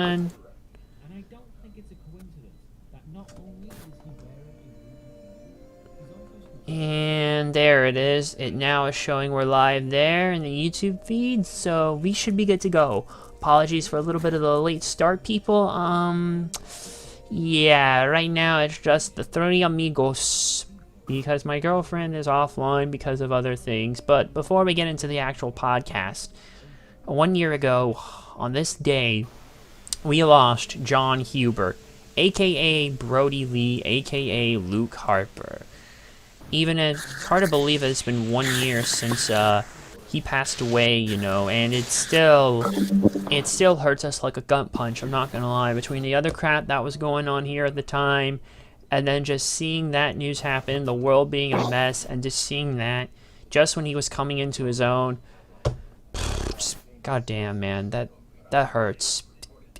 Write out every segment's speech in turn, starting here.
And I don't think it's a coincidence that not only is he wearing a and there it is. It now is showing we're live there in the YouTube feed, so we should be good to go. Apologies for a little bit of the late start, people. Yeah, right now it's just the 30 amigos because my girlfriend is offline because of other things. But before we get into the actual podcast, 1 year ago on this day, we lost John Hubert, aka Brody Lee, aka Luke Harper. Even it's hard to believe it's been 1 year since he passed away, you know, and it still hurts us like a gut punch, I'm not gonna lie, between the other crap that was going on here at the time, and then just seeing that news happen, the world being a mess, and just seeing that just when he was coming into his own. God damn, man, that hurts.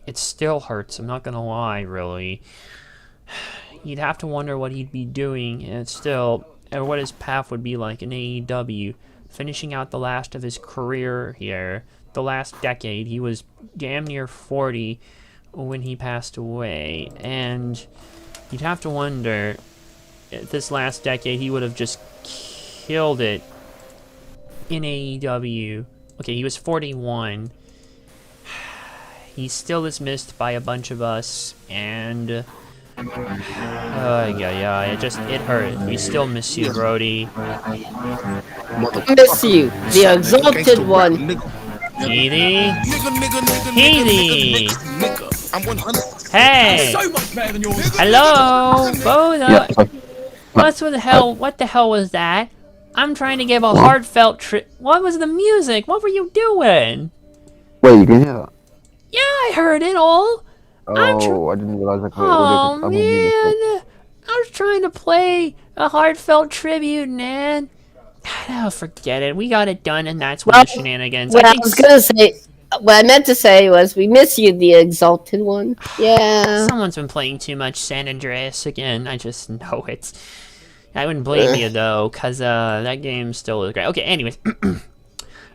It still hurts, I'm not gonna lie, really. You'd have to wonder what he'd be doing, and still, or what his path would be like in AEW, finishing out the last of his career here, the last decade. He was damn near 40 when he passed away, and you'd have to wonder, this last decade, he would have just killed it in AEW. Okay, he was 41. He still is missed by a bunch of us, and it hurt. We still miss you, Brody. Miss you, the exalted one. Healy? Healy! Hey! Hello! What the hell was that? I'm trying to give a heartfelt What was the music? What were you doing? Wait, you can hear that? Yeah, I heard it all. I didn't realize I could. Oh, man. I was trying to play a heartfelt tribute, man. Oh, forget it. We got it done, and that's what the shenanigans. What I was going to say, what I meant to say was, we miss you, the exalted one. Yeah. Someone's been playing too much San Andreas again. I just know it. I wouldn't blame you, though, because that game still is great. Okay, anyways.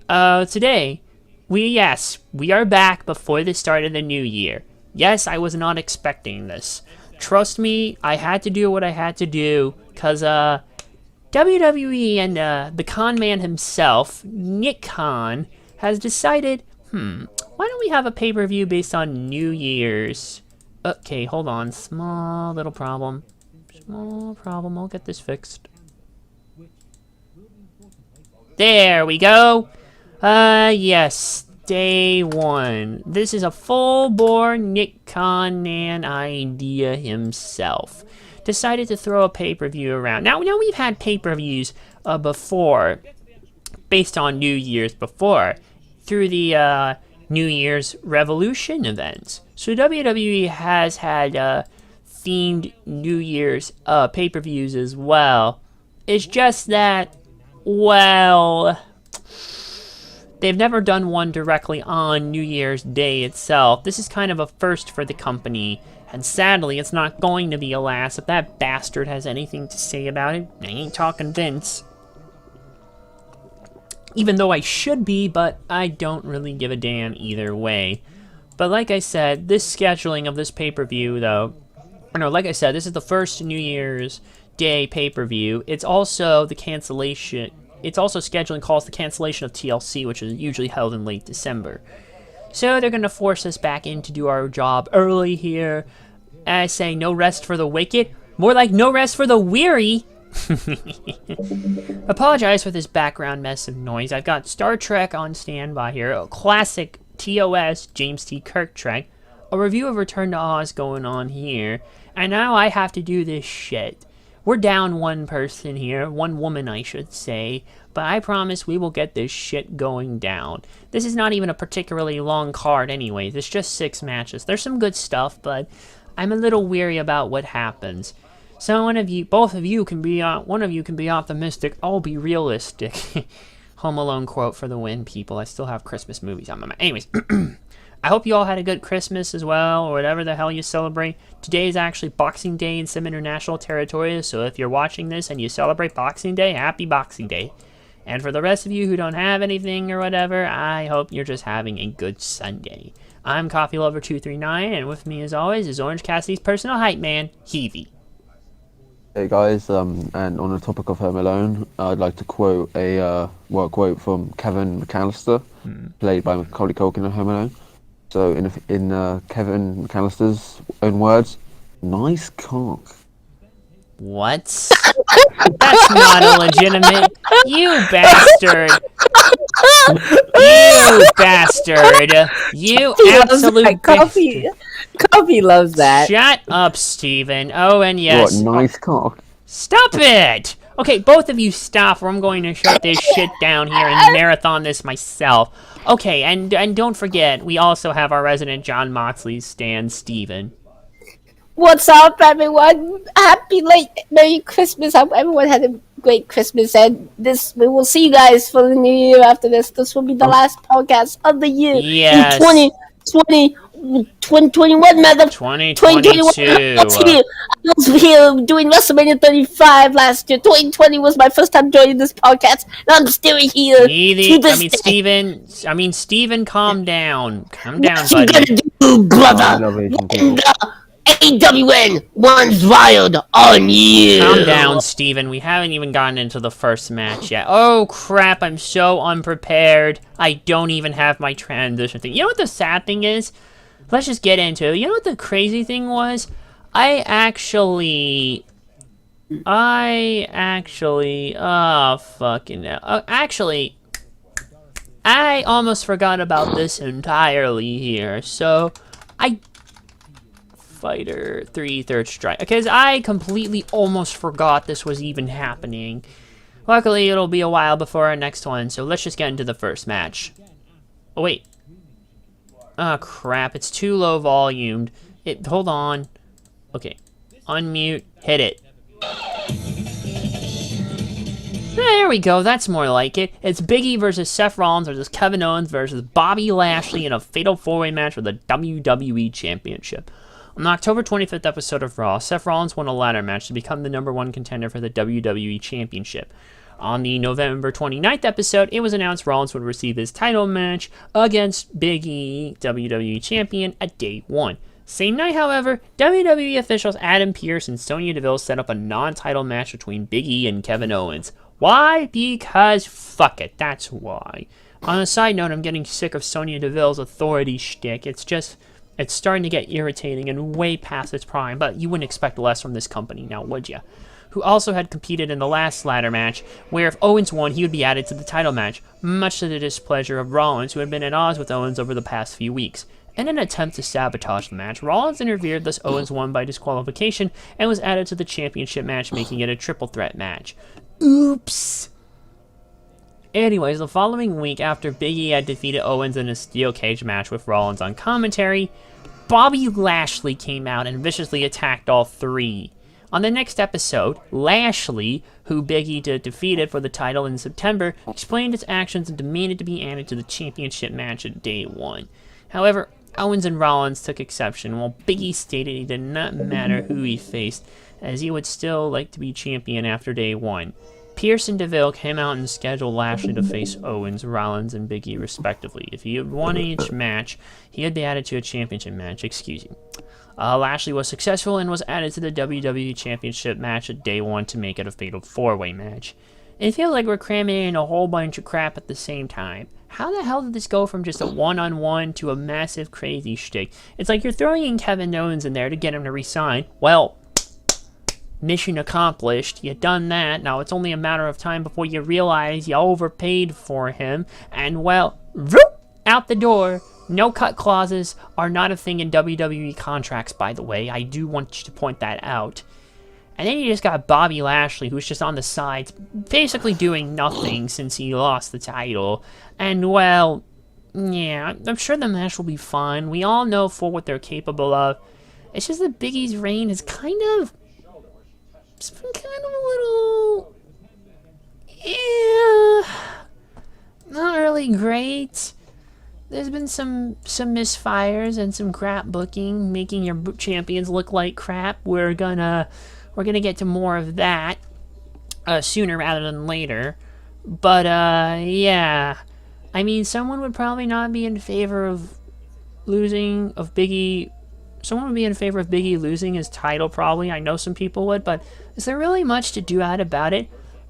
Today, we are back before the start of the new year. Yes, I was not expecting this. Trust me, I had to do what I had to do, because WWE and the Kahn man himself, Nick Kahn, has decided, why don't we have a pay-per-view based on New Year's? Okay, hold on. Small little problem. I'll get this fixed. There we go. Yes. Day one. This is a full-bore Nick Kahn man idea himself. Decided to throw a pay-per-view around. Now we've had pay-per-views before, based on New Year's before, through the New Year's Revolution events. So WWE has had themed New Year's pay-per-views as well. It's just that, well, they've never done one directly on New Year's Day itself. This is kind of a first for the company, and sadly, it's not going to be a last. If that bastard has anything to say about it, I ain't talking Vince. Even though I should be, but I don't really give a damn either way. But like I said, this scheduling of this pay-per-view, though, like I said, this is the first New Year's Day pay-per-view. It's also the cancellation. It's also scheduling calls the cancellation of TLC, which is usually held in late December. So they're going to force us back in to do our job early here. I say no rest for the wicked. More like no rest for the weary. Apologize for this background mess of noise. I've got Star Trek on standby here. A classic TOS James T. Kirk Trek. A review of Return to Oz going on here. And now I have to do this shit. We're down one person here, one woman I should say, but I promise we will get this shit going down. This is not even a particularly long card anyways, it's just 6 matches. There's some good stuff, but I'm a little weary about what happens. So one of you can be optimistic, I'll be realistic. Home Alone quote for the win, people. I still have Christmas movies on my mind. Anyways, I hope you all had a good Christmas as well, or whatever the hell you celebrate. Today is actually Boxing Day in some international territories, so if you're watching this and you celebrate Boxing Day, happy Boxing Day. And for the rest of you who don't have anything or whatever, I hope you're just having a good Sunday. I'm CoffeeLover239, and with me, as always, is Orange Cassidy's personal hype man, Heavy. Hey guys, and on the topic of Home Alone, I'd like to quote a quote from Kevin McAllister, played by Macaulay Culkin in Home Alone. So in Kevin McAllister's own words, nice cock. What? That's not illegitimate. You bastard. You bastard. You absolute Coffee loves that. Shut up, Steven. Oh, and yes. What, nice cock? Stop it! Okay, both of you stop, or I'm going to shut this shit down here and marathon this myself. Okay, and don't forget, we also have our resident John Moxley's stan, Steven. What's up, everyone? Happy late Merry Christmas. Hope everyone had a great Christmas, and we will see you guys for the new year after this. This will be the last podcast of the year. Yes. In 2021, mother. 2022. I was here doing WrestleMania 35 last year. 2020 was my first time joining this podcast, and I'm still here. Steven, calm down. Calm down, What you buddy. gonna do, brother? AWN one's wild on you. Calm down, Steven. We haven't even gotten into the first match yet. Oh, crap. I'm so unprepared. I don't even have my transition thing. You know what the sad thing is? Let's just get into it. You know what the crazy thing was? I almost forgot about this entirely here. So, Fighter 3 Third Strike. Because I completely almost forgot this was even happening. Luckily, it'll be a while before our next one, so let's just get into the first match. Oh, wait. Oh, crap. It's too low volumed. Hold on. Okay. Unmute. Hit it. There we go. That's more like it. It's Big E versus Seth Rollins versus Kevin Owens versus Bobby Lashley in a fatal four-way match for the WWE Championship. On the October 25th episode of Raw, Seth Rollins won a ladder match to become the #1 contender for the WWE Championship. On the November 29th episode, it was announced Rollins would receive his title match against Big E, WWE Champion, at Day 1. Same night, however, WWE officials Adam Pearce and Sonya Deville set up a non-title match between Big E and Kevin Owens. Why? Because fuck it, that's why. On a side note, I'm getting sick of Sonya Deville's authority shtick. It's starting to get irritating and way past its prime, but you wouldn't expect less from this company now, would ya? Who also had competed in the last ladder match, where if Owens won, he would be added to the title match, much to the displeasure of Rollins, who had been at odds with Owens over the past few weeks. In an attempt to sabotage the match, Rollins interfered, thus Owens won by disqualification, and was added to the championship match, making it a triple threat match. Oops! Anyways, the following week, after Big E had defeated Owens in a steel cage match with Rollins on commentary, Bobby Lashley came out and viciously attacked all three. On the next episode, Lashley, who Big E defeated for the title in September, explained his actions and demanded to be added to the championship match at Day 1. However, Owens and Rollins took exception, while Big E stated it did not matter who he faced, as he would still like to be champion after Day 1. Pearce and Deville came out and scheduled Lashley to face Owens, Rollins, and Big E respectively. If he had won each match, he would be added to a championship match. Lashley was successful and was added to the WWE Championship match at Day 1 to make it a fatal four-way match. It feels like we're cramming in a whole bunch of crap at the same time. How the hell did this go from just a one-on-one to a massive crazy shtick? It's like you're throwing in Kevin Owens in there to get him to resign. Well, mission accomplished. You done that. Now it's only a matter of time before you realize you overpaid for him. And well, out the door. No cut clauses are not a thing in WWE contracts, by the way. I do want you to point that out. And then you just got Bobby Lashley, who's just on the sides, basically doing nothing since he lost the title. And well, yeah, I'm sure the match will be fun. We all know for what they're capable of. It's just that Big E's reign is it's been kind of a little, not really great. There's been some misfires and some crap booking, making your champions look like crap. We're gonna get to more of that sooner rather than later. But yeah, I mean, someone would probably not be in favor of losing, of Biggie. Someone would be in favor of Biggie losing his title, probably. I know some people would, but is there really much to do about it?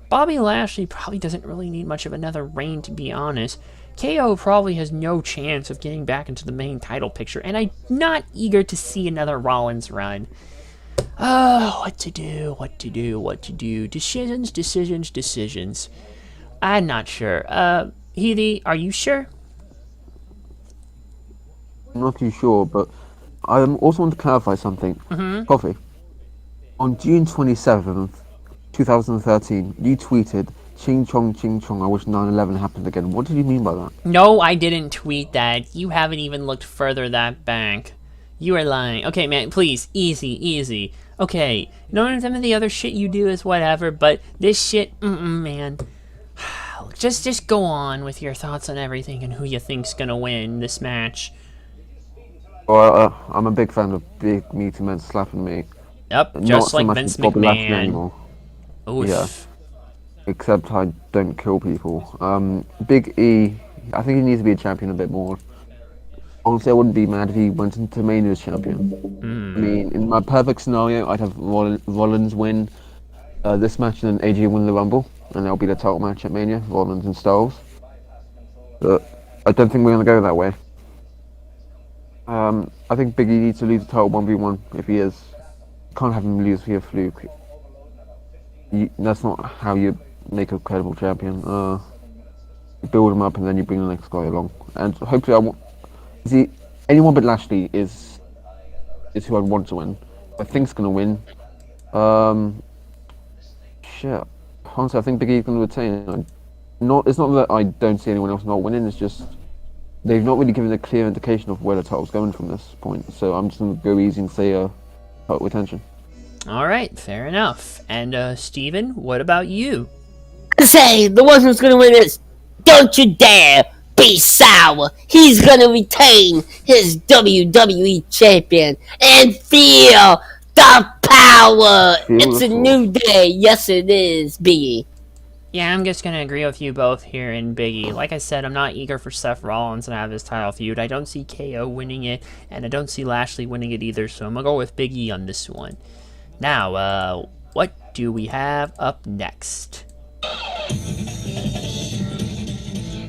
Bobby Lashley probably doesn't really need much of another reign, to be honest. KO probably has no chance of getting back into the main title picture, and I'm not eager to see another Rollins run. Oh, what to do. Decisions. I'm not sure. Healy, are you sure? I'm not too sure, but I also want to clarify something. Coffee. On June 27th, 2013, you tweeted, ching chong, I wish 9/11 happened again. What did you mean by that? No, I didn't tweet that. You haven't even looked further that back. You are lying. Okay, man, please, easy. Okay, none of some of the other shit you do is whatever, but this shit, man. Just go on with your thoughts on everything and who you think's gonna win this match. Well, I'm a big fan of big meaty men slapping me. Yep, just Not so like much Vince Bobby Lashley McMahon. anymore. Oof. Yeah. Except I don't kill people. Big E, I think he needs to be a champion a bit more. Honestly, I wouldn't be mad if he went into Mania as champion. I mean, in my perfect scenario, I'd have Rollins win this match and then AJ win the Rumble, and that'll be the title match at Mania, Rollins and Styles. But I don't think we're going to go that way. I think Big E needs to lose the title 1v1 if he is. You can't have him lose via fluke. That's not how you make a credible champion. You build him up and then you bring the next guy along. And hopefully anyone but Lashley is who I want to win. I think it's going to win. Honestly, I think Big E's going to retain. It's not that I don't see anyone else not winning, it's just they've not really given a clear indication of where the title's going from this point. So I'm just going to go easy and say title retention. Alright, fair enough. And Steven, what about you? Say, the one who's gonna win is Don't You Dare Be Sour. He's gonna retain his WWE champion and feel the power. It's a new day. Yes, it is, Biggie. Yeah, I'm just gonna agree with you both here in Biggie. Like I said, I'm not eager for Seth Rollins to have his title feud. I don't see KO winning it, and I don't see Lashley winning it either, so I'm gonna go with Biggie on this one. Now, what do we have up next?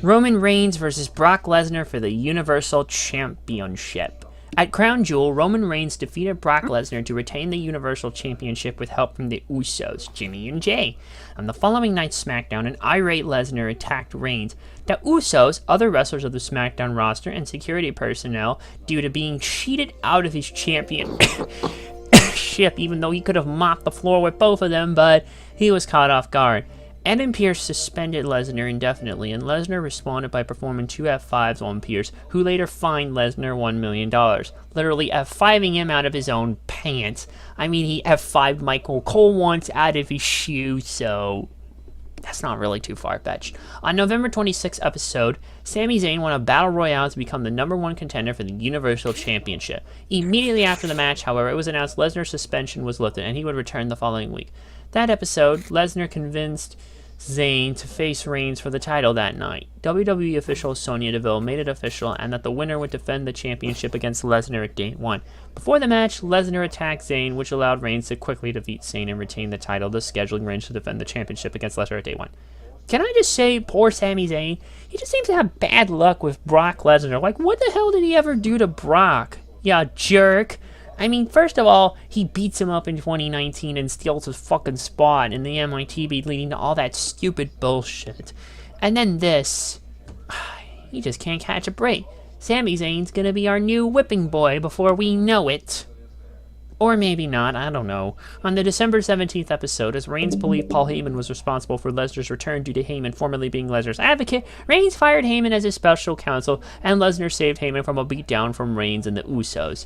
Roman Reigns versus Brock Lesnar for the Universal Championship. At Crown Jewel, Roman Reigns defeated Brock Lesnar to retain the Universal Championship with help from the Usos, Jimmy and Jay. On the following night's SmackDown, an irate Lesnar attacked Reigns. The Usos, other wrestlers of the SmackDown roster, and security personnel due to being cheated out of his championship, even though he could have mopped the floor with both of them, but he was caught off guard. Adam Pearce suspended Lesnar indefinitely, and Lesnar responded by performing 2 F5s on Pearce, who later fined Lesnar $1 million, literally F5ing him out of his own pants. I mean, he F5'd Michael Cole once out of his shoe, so that's not really too far-fetched. On November 26th episode, Sami Zayn won a Battle Royale to become the #1 contender for the Universal Championship. Immediately after the match, however, it was announced Lesnar's suspension was lifted, and he would return the following week. That episode, Lesnar convinced Zayn to face Reigns for the title that night. WWE official Sonya Deville made it official and that the winner would defend the championship against Lesnar at Day 1. Before the match, Lesnar attacked Zayn, which allowed Reigns to quickly defeat Zayn and retain the title, thus scheduling Reigns to defend the championship against Lesnar at Day 1. Can I just say, poor Sami Zayn? He just seems to have bad luck with Brock Lesnar. Like, what the hell did he ever do to Brock? Yeah, jerk. I mean, first of all, he beats him up in 2019 and steals his fucking spot in the MITB, leading to all that stupid bullshit. And then this. He just can't catch a break. Sami Zayn's gonna be our new whipping boy before we know it. Or maybe not, I don't know. On the December 17th episode, as Reigns believed Paul Heyman was responsible for Lesnar's return due to Heyman formerly being Lesnar's advocate, Reigns fired Heyman as his special counsel, and Lesnar saved Heyman from a beatdown from Reigns and the Usos.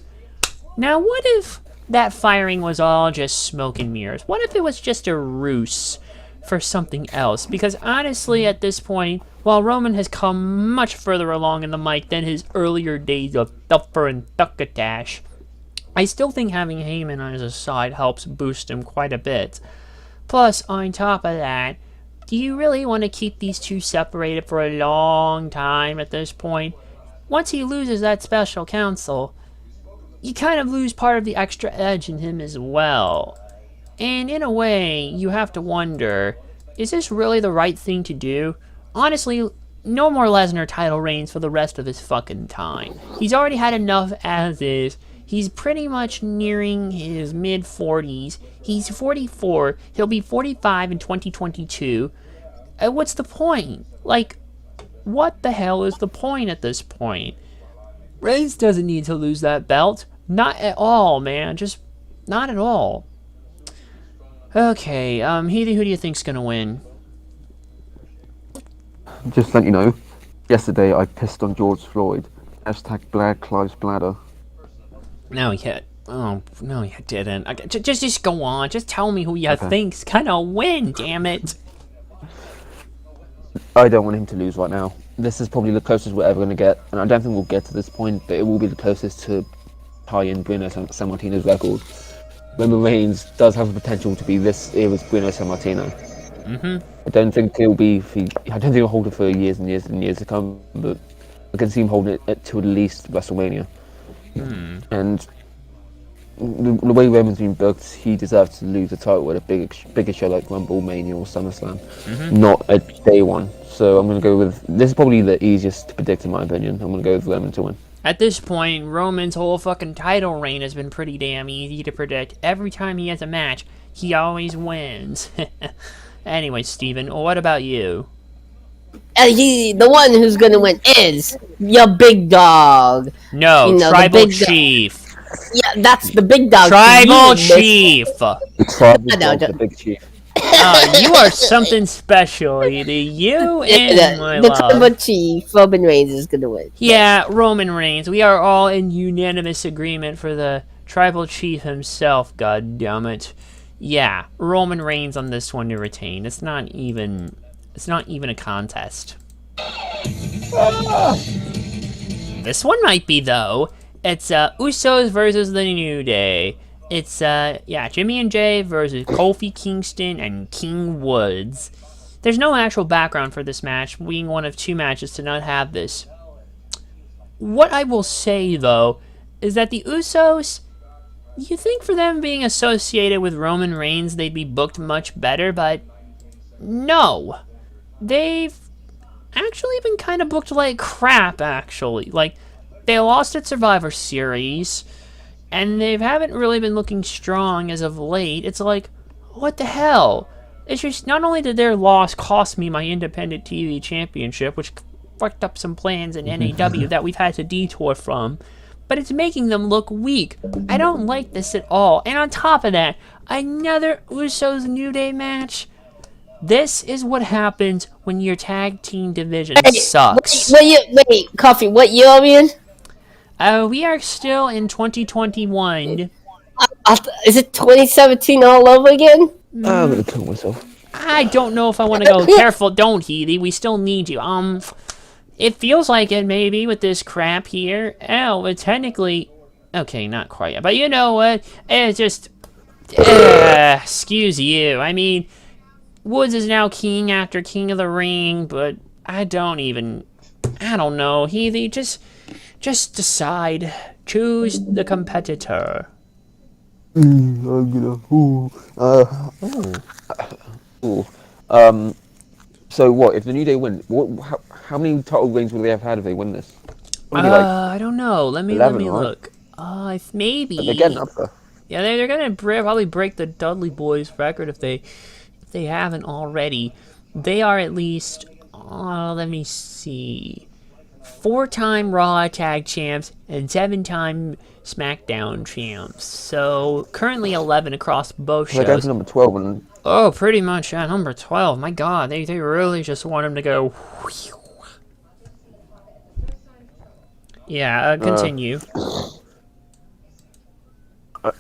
Now, what if that firing was all just smoke and mirrors? What if it was just a ruse for something else? Because honestly, at this point, while Roman has come much further along in the mic than his earlier days of Thuffer and Thuckatash, I still think having Heyman on his side helps boost him quite a bit. Plus, on top of that, do you really want to keep these two separated for a long time at this point? once he loses that special counsel, you kind of lose part of the extra edge in him as well. And in a way, you have to wonder, is this really the right thing to do? Honestly, no more Lesnar title reigns for the rest of his fucking time. He's already had enough as is. He's pretty much nearing his mid-40s. He's 44. He'll be 45 in 2022. What's the point? Like, what the hell is the point at this point? Reigns doesn't need to lose that belt. Not at all, man. Just not at all. Okay, Healy, who do you think's gonna win? Just to let you know, yesterday I pissed on George Floyd. Hashtag Black Lives Matter. No, yet. Oh, no, you didn't. Okay, just go on. Just tell me who you think's gonna win, damn it. I don't want him to lose right now. This is probably the closest we're ever going to get, and I don't think we'll get to this point, but it will be the closest to tie in Bruno Sammartino's record. Roman Reigns does have the potential to be this era's Bruno Sammartino. I don't think he'll hold it for years and years and years to come, but I can see him holding it to at least WrestleMania. And the way Roman's been booked, he deserves to lose the title at a bigger show like Rumble, Mania, or SummerSlam, not a day one. So I'm going to go with, this is probably the easiest to predict in my opinion. I'm going to go with Roman to win. At this point, Roman's whole fucking title reign has been pretty damn easy to predict. Every time he has a match, he always wins. Anyway, Steven, what about you? The one who's gonna win is your big dog. No, Tribal Chief. Yeah, that's the big dog. Tribal Chief. The Tribal Dog, the Big Chief. You are something special, either you and my the love. Tribal Chief, Roman Reigns, is gonna win. Yeah, Roman Reigns. We are all in unanimous agreement for the Tribal Chief himself, god damn it. Yeah, Roman Reigns on this one to retain. It's not even a contest. This one might be, though. It's Usos versus the New Day. It's Jimmy and Jay versus Kofi Kingston and King Woods. There's no actual background for this match, being one of two matches to not have this. What I will say, though, is that the Usos, you think for them being associated with Roman Reigns, they'd be booked much better, but no. They've actually been kind of booked like crap, actually. Like, they lost at Survivor Series, and they haven't really been looking strong as of late. It's like, what the hell? It's just, not only did their loss cost me my independent TV championship, which fucked up some plans in NAW that we've had to detour from, but it's making them look weak. I don't like this at all. And on top of that, another Usos New Day match. This is what happens when your tag team division sucks. Wait, Coffee, what year are we in? We are still in 2021. Is it 2017 all over again? I'm gonna kill myself. I don't know if I want to go. Careful, don't, Healy. We still need you. It feels like it, maybe, with this crap here. Oh, but technically... Okay, not quite yet. But you know what? It's just... excuse you. I mean, Woods is now king after King of the Ring, but I don't know, Healy. Just decide. Choose the competitor. So what, if the New Day win, how many title reigns will they have had if they win this? I don't know. Let me 11, look. Maybe. But they're getting up there. Yeah, they're gonna probably break the Dudley Boys record if they haven't already. They are at least, let me see, 4-time Raw Tag Champs and 7-time SmackDown Champs. So currently 11 across both shows. They're going to number 12 and... Oh, pretty much, yeah, number 12. My God, they really just want him to go. Whew. Yeah, continue.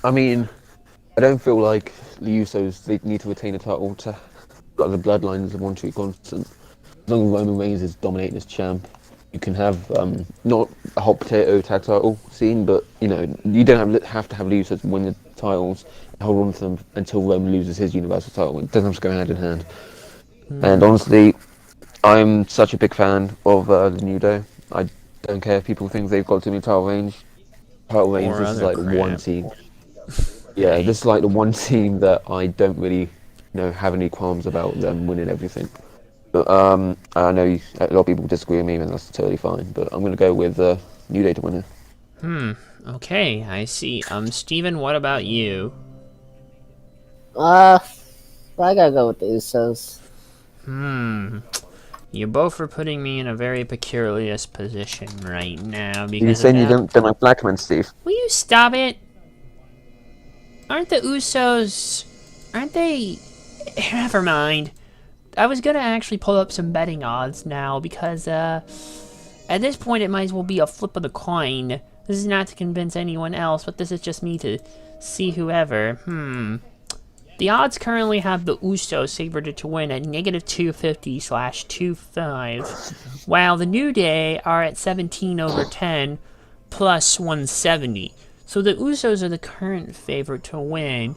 I mean, I don't feel like the Usos, they need to retain a title to got the bloodlines of one true constant. As long as Roman Reigns is dominating as champ, you can have not a hot potato tag title scene, but you know, you don't have to have the Usos win the titles and hold on to them until Roman loses his Universal title. It doesn't have to go hand in hand. And honestly, I'm such a big fan of the New Day. don't care if people think they've got to be title range. Title range, Or this is other like the one crap. team. Yeah, Right. this is like the one team that I don't really, have any qualms about them winning everything. But I know a lot of people disagree with me, and that's totally fine. But I'm gonna go with New Day to win it. Okay, I see. Steven, what about you? I gotta go with the Usos. You both are putting me in a very precarious position right now Are you because of saying you that. don't like black men, Steve? Will you stop it? Aren't the Usos... Aren't they... Never mind. I was gonna actually pull up some betting odds now because, at this point it might as well be a flip of the coin. This is not to convince anyone else, but this is just me to see whoever. The odds currently have the Usos favored to win at negative 250/25, while the New Day are at 17/10 plus 170. So the Usos are the current favorite to win.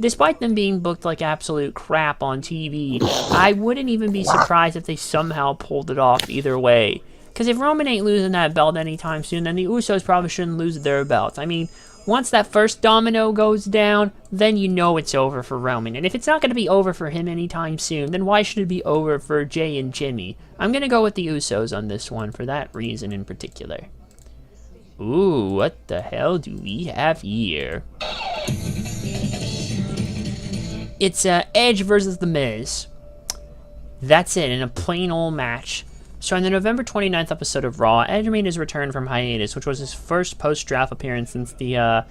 Despite them being booked like absolute crap on TV, I wouldn't even be surprised if they somehow pulled it off either way. Because if Roman ain't losing that belt anytime soon, then the Usos probably shouldn't lose their belts. I mean, once that first domino goes down, then you know it's over for Roman. And if it's not going to be over for him anytime soon, then why should it be over for Jay and Jimmy? I'm going to go with the Usos on this one for that reason in particular. Ooh, what the hell do we have here? It's Edge versus The Miz. That's it, in a plain old match. So in the November 29th episode of Raw, Edge made his return from hiatus, which was his first post-draft appearance since the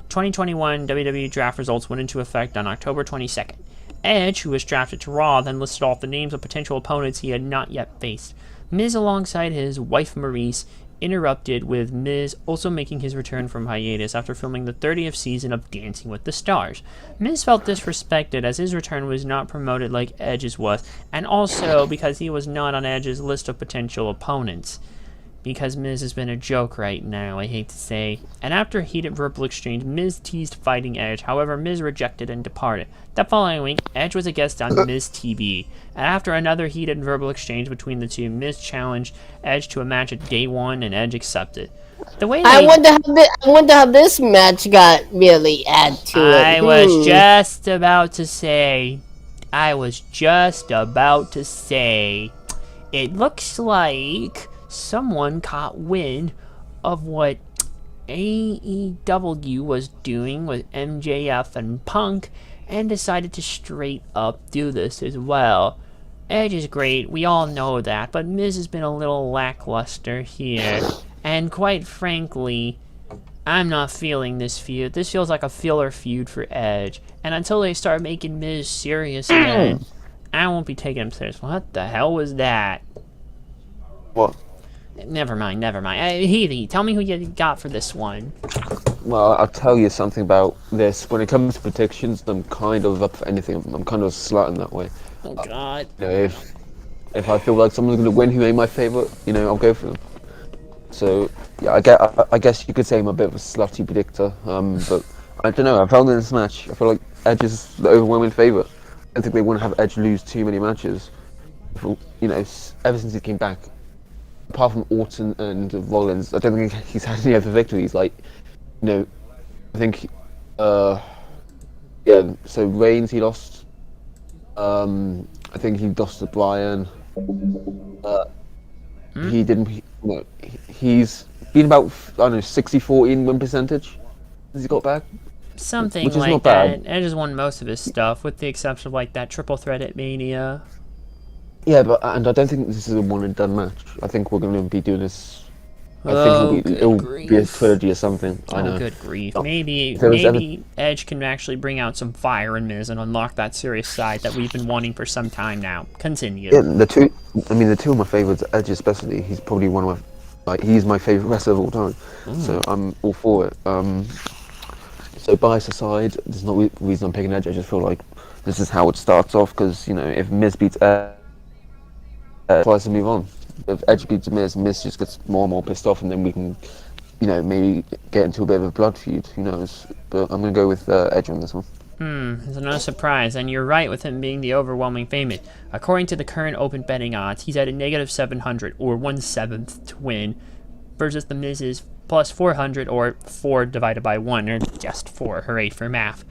2021 WWE draft results went into effect on October 22nd. Edge, who was drafted to Raw, then listed off the names of potential opponents he had not yet faced. Miz, alongside his wife Maurice, interrupted with Miz also making his return from hiatus after filming the 30th season of Dancing with the Stars. Miz felt disrespected as his return was not promoted like Edge's was, and also because he was not on Edge's list of potential opponents. Because Miz has been a joke right now, I hate to say. And after a heated verbal exchange, Miz teased fighting Edge, however Miz rejected and departed. That following week, Edge was a guest on Miz TV, and after another heated verbal exchange between the two, Miz challenged Edge to a match at Day 1, and Edge accepted. The way I wonder how this match got really add to it. I was just about to say, it looks like someone caught wind of what AEW was doing with MJF and Punk and decided to straight up do this as well. Edge is great, we all know that, but Miz has been a little lackluster here. And quite frankly, I'm not feeling this feud. This feels like a filler feud for Edge. And until they start making Miz serious again, I won't be taking him serious. What the hell was that? What? Never mind. Healy, tell me who you got for this one. Well, I'll tell you something about this. When it comes to predictions, I'm kind of up for anything. I'm kind of slut in that way. Oh, God. If I feel like someone's going to win who ain't my favourite, I'll go for them. So, yeah, I guess you could say I'm a bit of a slutty predictor. But I don't know. I felt in this match, I feel like Edge is the overwhelming favourite. I don't think they want to have Edge lose too many matches. Ever since he came back. Apart from Orton and Rollins, I don't think he's had any other victories. I think, so Reigns he lost. I think he lost to Bryan. He didn't. He's been about 60-40 in win percentage since he got back. Something which is like not that. bad. Edge has won most of his stuff, with the exception of like that triple threat at Mania. Yeah, and I don't think this is a one and done match. I think we're going to be doing this. I think it'll be a trilogy or something. I know. Good grief. Maybe Edge can actually bring out some fire in Miz and unlock that serious side that we've been wanting for some time now. Continue. Yeah, the two of my favourites, Edge especially, he's probably one of my, he's my favourite wrestler of all time. So I'm all for it. So bias aside, there's no reason I'm picking Edge. I just feel like this is how it starts off, because, if Miz beats Edge, tries to move on. If Edge beats Miz just gets more and more pissed off, and then we can, maybe get into a bit of a blood feud. Who knows? But I'm gonna go with Edge on this one. It's no surprise, and you're right with him being the overwhelming favorite. According to the current open betting odds, he's at a negative 700, or 1/7 to win. versus The Miz's plus 400, or 4 divided by 1, or just 4. Hooray for math.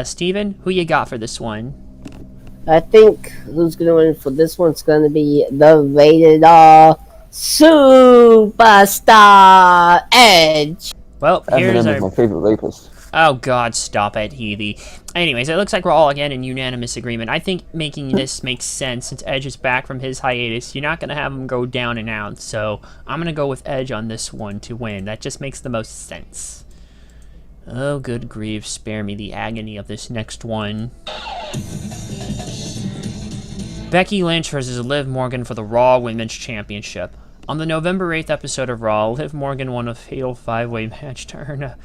Steven, who you got for this one? I think who's going to win for this one's going to be the Rated R Superstar Edge. Well, here's Eminem is my favorite rapist. Oh god, stop it, Heathy. Anyways, it looks like we're all again in unanimous agreement. I think making this makes sense since Edge is back from his hiatus. You're not going to have him go down and out, so I'm going to go with Edge on this one to win. That just makes the most sense. Oh, good grief, spare me the agony of this next one. Becky Lynch versus Liv Morgan for the Raw Women's Championship. On the November 8th episode of Raw, Liv Morgan won a fatal 5-way match to earn a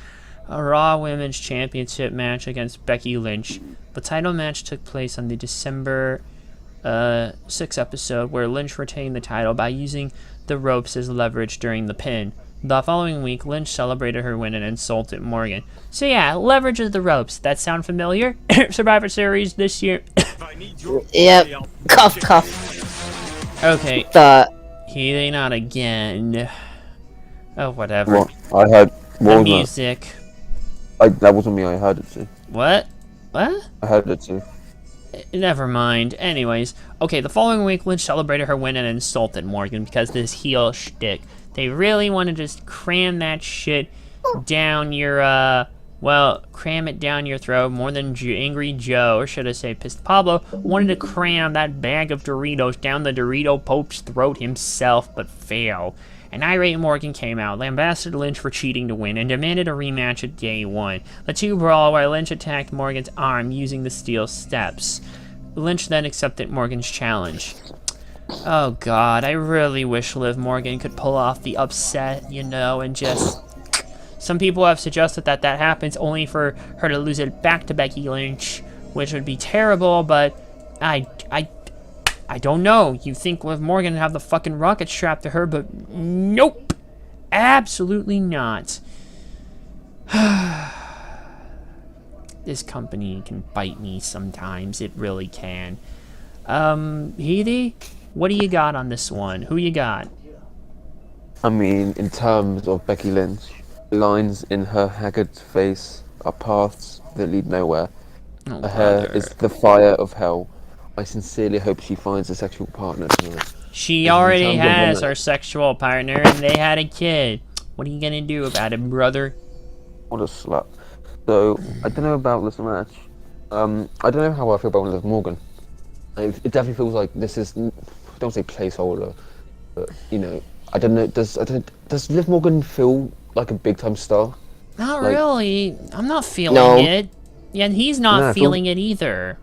Raw Women's Championship match against Becky Lynch. The title match took place on the December 6th episode, where Lynch retained the title by using the ropes as leverage during the pin. The following week, Lynch celebrated her win and insulted Morgan. So yeah, leverage of the ropes. That sound familiar? Survivor Series this year. Yep. Cuff, cuff. Okay. He not again. Oh, whatever. What? I heard... The music. That wasn't me, I heard it too. What? What? I heard it too. Never mind. Anyways, okay, the following week, Lynch celebrated her win and insulted Morgan because this heel shtick. They really want to just cram that shit down your, cram it down your throat more than Angry Joe, or should I say Pissed Pablo, wanted to cram that bag of Doritos down the Dorito Pope's throat himself, but failed. An irate Morgan came out, lambasted Lynch for cheating to win, and demanded a rematch at day 1. The two brawled while Lynch attacked Morgan's arm using the steel steps. Lynch then accepted Morgan's challenge. Oh god, I really wish Liv Morgan could pull off the upset, and just... Some people have suggested that happens only for her to lose it back to Becky Lynch, which would be terrible, but I don't know. You think Liv Morgan would have the fucking rocket strapped to her, but nope. Absolutely not. This company can bite me sometimes. It really can. Heathy, what do you got on this one? Who you got? I mean, in terms of Becky Lynch, lines in her haggard face are paths that lead nowhere. Oh, Her hair is the fire of hell. I sincerely hope she finds a sexual partner tonight. She already has her sexual partner, and they had a kid. What are you gonna do about it, brother? What a slut. So, I don't know about this match. I don't know how I feel about Liv Morgan. It definitely feels like this is, I don't say placeholder, but, I don't know, does Liv Morgan feel like a big time star? Not really. I'm not feeling it. Yeah, and he's not feeling it either.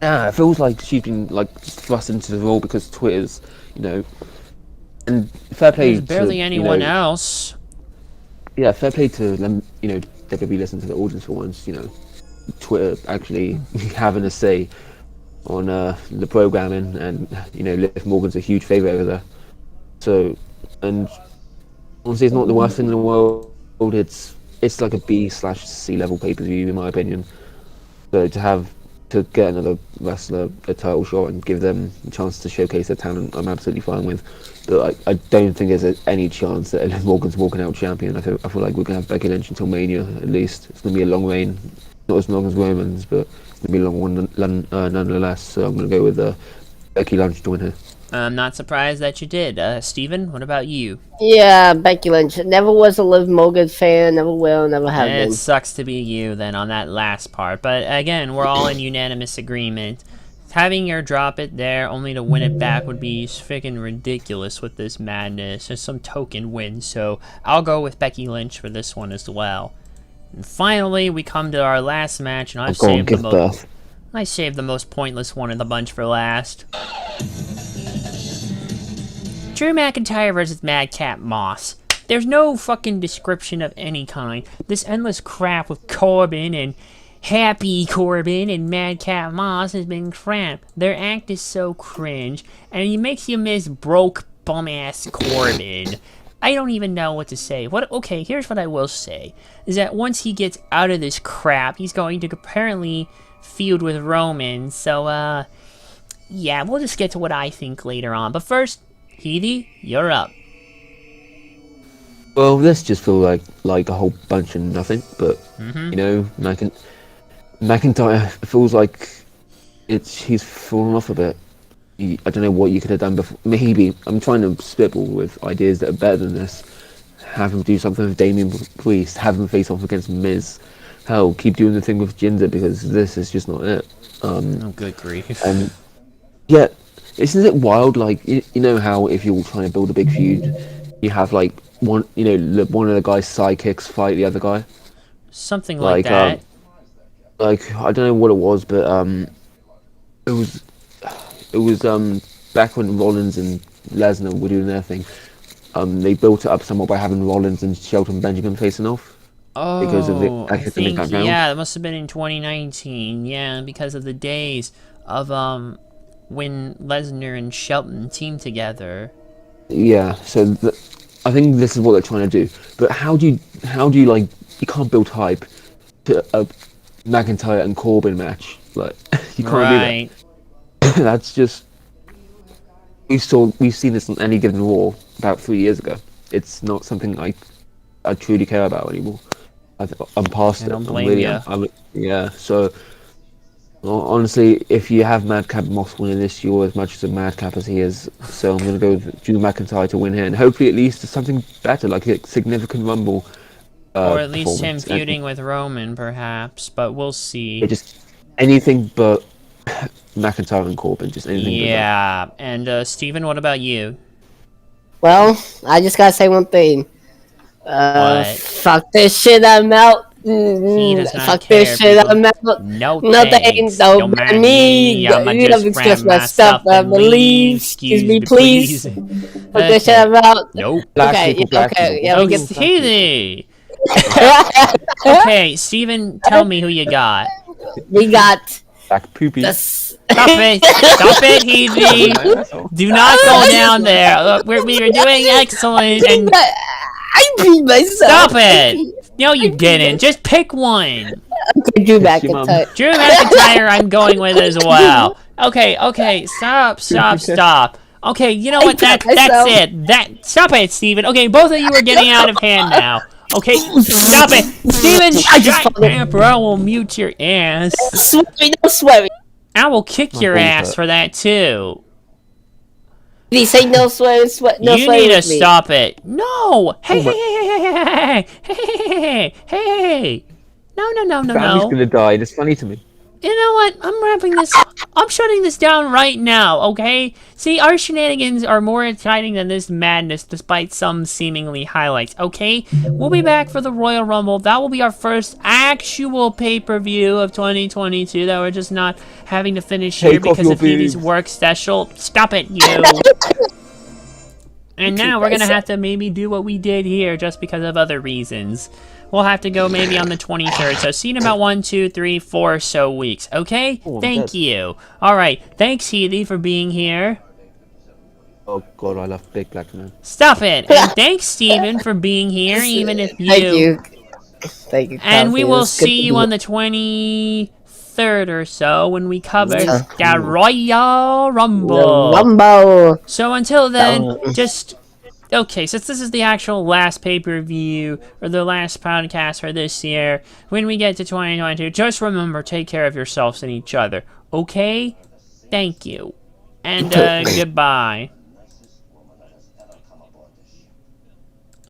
Yeah, it feels like she's been thrust into the role because Twitter's, and fair play. There's barely anyone else. Yeah, fair play to them. WWE listen to the audience for once. Twitter actually having a say on the programming, and Liv Morgan's a huge favourite over there. So, and honestly, it's not the worst thing in the world. It's like a B/C level pay-per-view in my opinion. So to get another wrestler a title shot and give them a chance to showcase their talent, I'm absolutely fine with. But I don't think there's any chance that Liv Morgan's walking out champion. I feel like we're going to have Becky Lynch until Mania at least. It's going to be a long reign. Not as long as Roman's, but it's going to be a long one nonetheless. So I'm going to go with Becky Lynch to win here. I'm not surprised that you did. Steven, what about you? Yeah, Becky Lynch. Never was a Liv Morgan fan, never will, never have been. It sucks to be you then on that last part. But again, we're all in unanimous agreement. Having her drop it there only to win it back would be freaking ridiculous with this madness. There's some token win, so I'll go with Becky Lynch for this one as well. And finally, we come to our last match, and I saved the most pointless one in the bunch for last. Drew McIntyre versus Madcap Moss. There's no fucking description of any kind. This endless crap with Corbin and Happy Corbin and Madcap Moss has been crap. Their act is so cringe, and it makes you miss broke bum-ass Corbin. I don't even know what to say. Okay, here's what I will say. Is that once he gets out of this crap, he's going to apparently feud with Roman. So, yeah, we'll just get to what I think later on. But first, Heathy, you're up. Well, this just feels like a whole bunch of nothing. But you know, McIntyre feels like he's fallen off a bit. I don't know what you could have done before. Maybe I'm trying to spitball with ideas that are better than this. Have him do something with Damian Priest. Have him face off against Miz. Hell, keep doing the thing with Jinder because this is just not it. Oh, good grief. And yeah, isn't it wild? Like you know how if you're trying to build a big feud, you have like one of the guy's sidekicks fight the other guy. Something like that. Like I don't know what it was, but it was back when Rollins and Lesnar were doing their thing. They built it up somewhat by having Rollins and Shelton Benjamin facing off. Oh, Because of the I think, yeah, that must have been in 2019. Yeah, because of the days of when Lesnar and Shelton teamed together. Yeah, so I think this is what they're trying to do. But how do you like? You can't build hype to a McIntyre and Corbin match. Like you can't do that. That's just we've seen this on Any Given Raw about 3 years ago. It's not something I truly care about anymore. I'm past it. I don't blame you. Yeah, so honestly, if you have Madcap Moss winning this, you're as much as a madcap as he is. So I'm going to go with Drew McIntyre to win here, and hopefully at least something better, like a significant Rumble. Or at least him feuding with Roman, perhaps, but we'll see. Just anything but McIntyre and Corbin, just anything. Yeah, and Steven, what about you? Well, I just gotta say one thing. What? Fuck this shit, I'm out. He does not Fuck care, this shit, people. I'm out. No thanks. Don't mind me. I'ma You just don't grab express my my stuff, I and believe. leave. Excuse me, please. Fuck this shit, I'm out. Nope. Okay, yeah, we get Steven! Okay, Steven, tell me who you got. We got Black poopy. Stop it, Heavey. Do not go down there. We were doing excellent, and I beat myself. stop it. No, you didn't. Just pick one. Okay, Drew McIntyre. Drew McIntyre, I'm going with as well. Okay, stop. Okay, you know what? That's it. Stop it, Steven. Okay, both of you are getting out of hand now. Okay, stop it, Steven. Shut up, or I will mute your ass. Swearing, no swearing. I will kick your ass for that too. Did he say no swearing? No you swearing need to with me? stop it. No. Hey. No. Family's gonna die. It's funny to me. You know what? I'm shutting this down right now, okay? See, our shenanigans are more exciting than this madness, despite some seemingly highlights, okay? We'll be back for the Royal Rumble. That will be our first actual pay-per-view of 2022 that we're just not having to finish here because of Phoebe's work special. Stop it, you! And now we're gonna have to maybe do what we did here just because of other reasons. We'll have to go maybe on the 23rd. So see you in about 1, 2, 3, 4 or so weeks. Okay? Thank you. Alright. Thanks, Healy, for being here. Oh god, I love big black men. Stop it. And thanks, Steven, for being here, even if you... Thank you. And we will see you on the 23rd or so when we cover the Royal Rumble. So until then, just... Okay, since this is the actual last pay-per-view, or the last podcast for this year, when we get to 2022, just remember, take care of yourselves and each other, okay? Thank you. And, goodbye.